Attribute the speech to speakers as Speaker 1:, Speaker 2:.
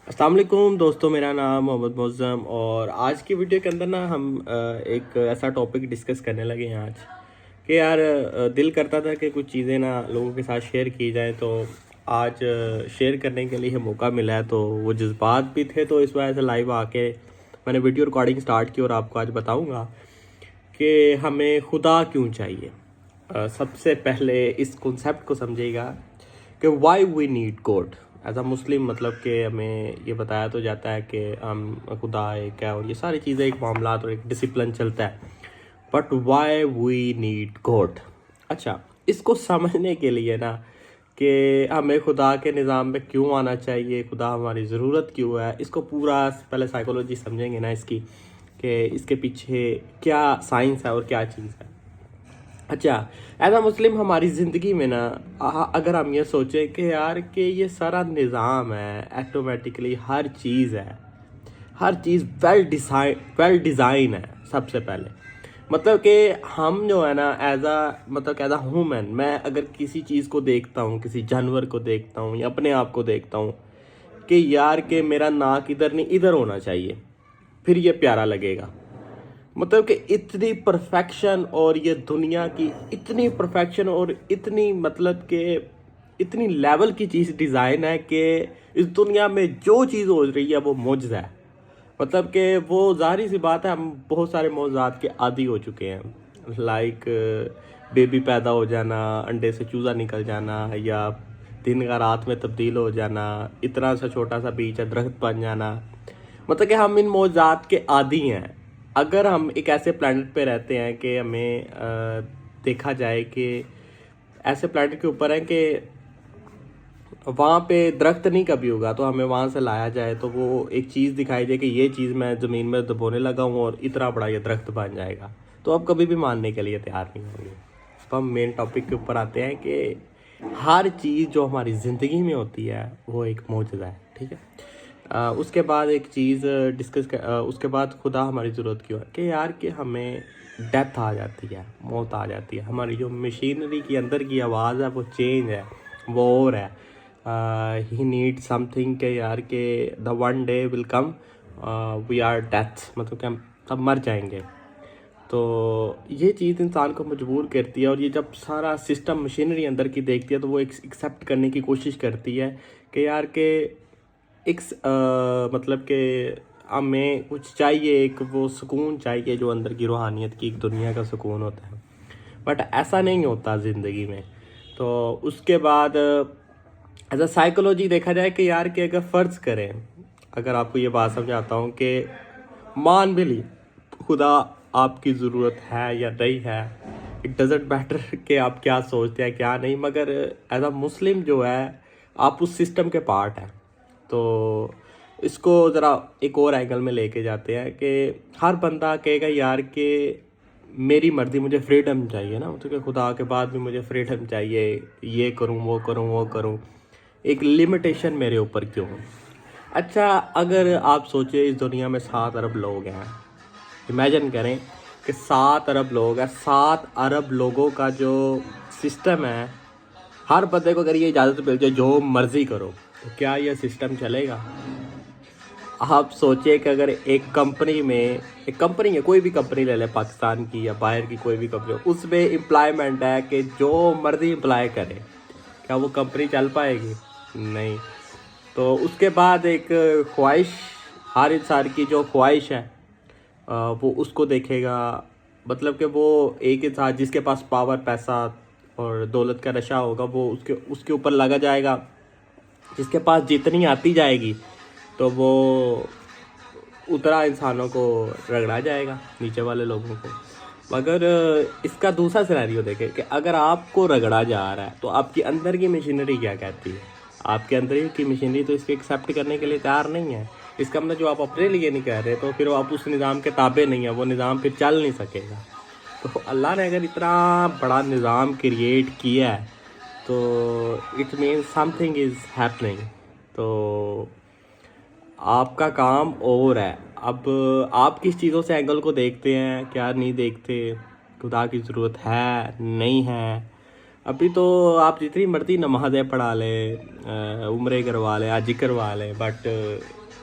Speaker 1: السلام علیکم دوستوں، میرا نام محمد معظم اور آج کی ویڈیو کے اندر ہم ایک ایسا ٹاپک ڈسکس کرنے لگے ہیں آج کہ یار دل کرتا تھا کہ کچھ چیزیں لوگوں کے ساتھ شیئر کی جائیں، تو آج شیئر کرنے کے لیے موقع ملا ہے، تو وہ جذبات بھی تھے، تو اس وجہ سے لائیو آ کے میں نے ویڈیو ریکارڈنگ سٹارٹ کی اور آپ کو آج بتاؤں گا کہ ہمیں خدا کیوں چاہیے۔ سب سے پہلے اس کنسیپٹ کو سمجھے گا کہ why we need God as a Muslim, مطلب کہ ہمیں یہ بتایا تو جاتا ہے کہ ہم خدا ایک ہے اور یہ ساری چیزیں ایک معاملات اور ایک ڈسپلن چلتا ہے، but why we need God. اچھا، اس کو سمجھنے کے لیے کہ ہمیں خدا کے نظام میں کیوں آنا چاہیے، خدا ہماری ضرورت کیوں ہے، اس کو پورا پہلے سائیکولوجی سمجھیں گے اس کی کہ اس کے پیچھے کیا سائنس ہے اور کیا چیز ہے۔ اچھا، ایز اے مسلم ہماری زندگی میں اگر ہم یہ سوچیں کہ یار کہ یہ سارا نظام ہے، ایٹومیٹکلی ہر چیز ہے، ہر چیز ویل ڈیزائن ہے۔ سب سے پہلے مطلب کہ ہم جو ہے ایز اے ہیومن، میں اگر کسی چیز کو دیکھتا ہوں، کسی جانور کو دیکھتا ہوں یا اپنے آپ کو دیکھتا ہوں کہ یار کہ میرا ناک ادھر نہیں ادھر ہونا چاہیے، پھر یہ پیارا لگے گا۔ مطلب کہ اتنی پرفیکشن، اور یہ دنیا کی اتنی پرفیکشن اور اتنی مطلب کہ اتنی لیول کی چیز ڈیزائن ہے کہ اس دنیا میں جو چیز ہو رہی ہے وہ معجزہ ہے۔ مطلب کہ وہ ظاہری سی بات ہے، ہم بہت سارے معجزات کے عادی ہو چکے ہیں، لائک بیبی پیدا ہو جانا، انڈے سے چوزا نکل جانا، یا دن کا رات میں تبدیل ہو جانا، اتنا سا چھوٹا سا بیج ہے درخت بن جانا۔ مطلب کہ ہم ان معجزات کے عادی ہیں۔ اگر ہم ایک ایسے پلانٹ پہ رہتے ہیں کہ ہمیں دیکھا جائے کہ ایسے پلانٹ کے اوپر ہیں کہ وہاں پہ درخت نہیں کبھی ہوگا، تو ہمیں وہاں سے لایا جائے تو وہ ایک چیز دکھائی دے کہ یہ چیز میں زمین میں دبونے لگا ہوں اور اتنا بڑا یہ درخت بن جائے گا، تو اب کبھی بھی ماننے کے لیے تیار نہیں ہوں گے۔ تو ہم مین ٹاپک کے اوپر آتے ہیں کہ ہر چیز جو ہماری زندگی میں ہوتی ہے وہ ایک معجزہ ہے، ٹھیک ہے۔ اس کے بعد ایک چیز اس کے بعد خدا ہماری ضرورت کیوں ہے کہ یار کہ ہمیں ڈیتھ آ جاتی ہے، موت آ جاتی ہے، ہماری جو مشینری کی اندر کی آواز ہے وہ چینج ہے، وہ اور ہے۔ ہی نیڈ سم تھنگ کہ یار کہ the one day will come we are death, مطلب کہ ہم سب مر جائیں گے۔ تو یہ چیز انسان کو مجبور کرتی ہے، اور یہ جب سارا سسٹم مشینری اندر کی دیکھتی ہے تو وہ ایکسیپٹ کرنے کی کوشش کرتی ہے کہ یار کہ ایک مطلب کہ ہمیں کچھ چاہیے، ایک وہ سکون چاہیے جو اندر کی روحانیت کی ایک دنیا کا سکون ہوتا ہے، بٹ ایسا نہیں ہوتا زندگی میں۔ تو اس کے بعد ایز اے سائیکولوجی دیکھا جائے کہ یار کہ اگر فرض کریں، اگر آپ کو یہ بات سمجھاتا ہوں کہ مان بھی لی خدا آپ کی ضرورت ہے یا نہیں ہے، اٹ ڈزنٹ میٹر کہ آپ کیا سوچتے ہیں کیا نہیں، مگر ایز اے مسلم جو ہے آپ اس سسٹم کے پارٹ ہیں۔ تو اس کو ذرا ایک اور اینگل میں لے کے جاتے ہیں کہ ہر بندہ کہے گا یار کہ میری مرضی، مجھے فریڈم چاہیے مطلب کہ خدا کے بعد بھی مجھے فریڈم چاہیے، یہ کروں وہ کروں وہ کروں، ایک لمیٹیشن میرے اوپر کیوں؟ اچھا، اگر آپ سوچیں اس دنیا میں 7 ارب لوگ ہیں، امیجن کریں کہ 7 ارب لوگ ہیں، 7 ارب لوگوں کا جو سسٹم ہے، ہر بندے کو اگر یہ اجازت مل جائے جو مرضی کرو، تو کیا یہ سسٹم چلے گا؟ آپ سوچیں کہ اگر ایک کمپنی ہے، کوئی بھی کمپنی لے لیں، پاکستان کی یا باہر کی کوئی بھی کمپنی، اس میں امپلائمنٹ ہے کہ جو مرضی امپلائی کرے، کیا وہ کمپنی چل پائے گی؟ نہیں۔ تو اس کے بعد ایک خواہش، ہر انسان کی جو خواہش ہے وہ اس کو دیکھے گا، مطلب کہ وہ ایک انسان جس کے پاس پاور، پیسہ اور دولت کا نشہ ہوگا وہ اس کے اوپر لگا جائے گا، جس کے پاس جتنی آتی جائے گی تو وہ اتنا انسانوں کو رگڑا جائے گا، نیچے والے لوگوں کو۔ مگر اس کا دوسرا سینیریو دیکھیں کہ اگر آپ کو رگڑا جا رہا ہے تو آپ کی اندر کی مشینری کیا کہتی ہے؟ آپ کے اندر کی مشینری تو اس کو ایکسیپٹ کرنے کے لیے تیار نہیں ہے۔ اس کا مطلب جو آپ اپنے لیے نہیں کہہ رہے تو پھر آپ اس نظام کے تابع نہیں ہیں، وہ نظام پھر چل نہیں سکے گا۔ تو اللہ نے اگر اتنا بڑا نظام کریٹ کیا ہے تو it means some thing is happening. تو آپ کا کام اور ہے، اب آپ کس چیزوں سے اینگل کو دیکھتے ہیں، کیا نہیں دیکھتے، خدا کی ضرورت ہے نہیں ہے۔ ابھی تو آپ جتنی مرضی نمازیں پڑھا لیں، عمرے کروا لیں، حج کروا لیں، بٹ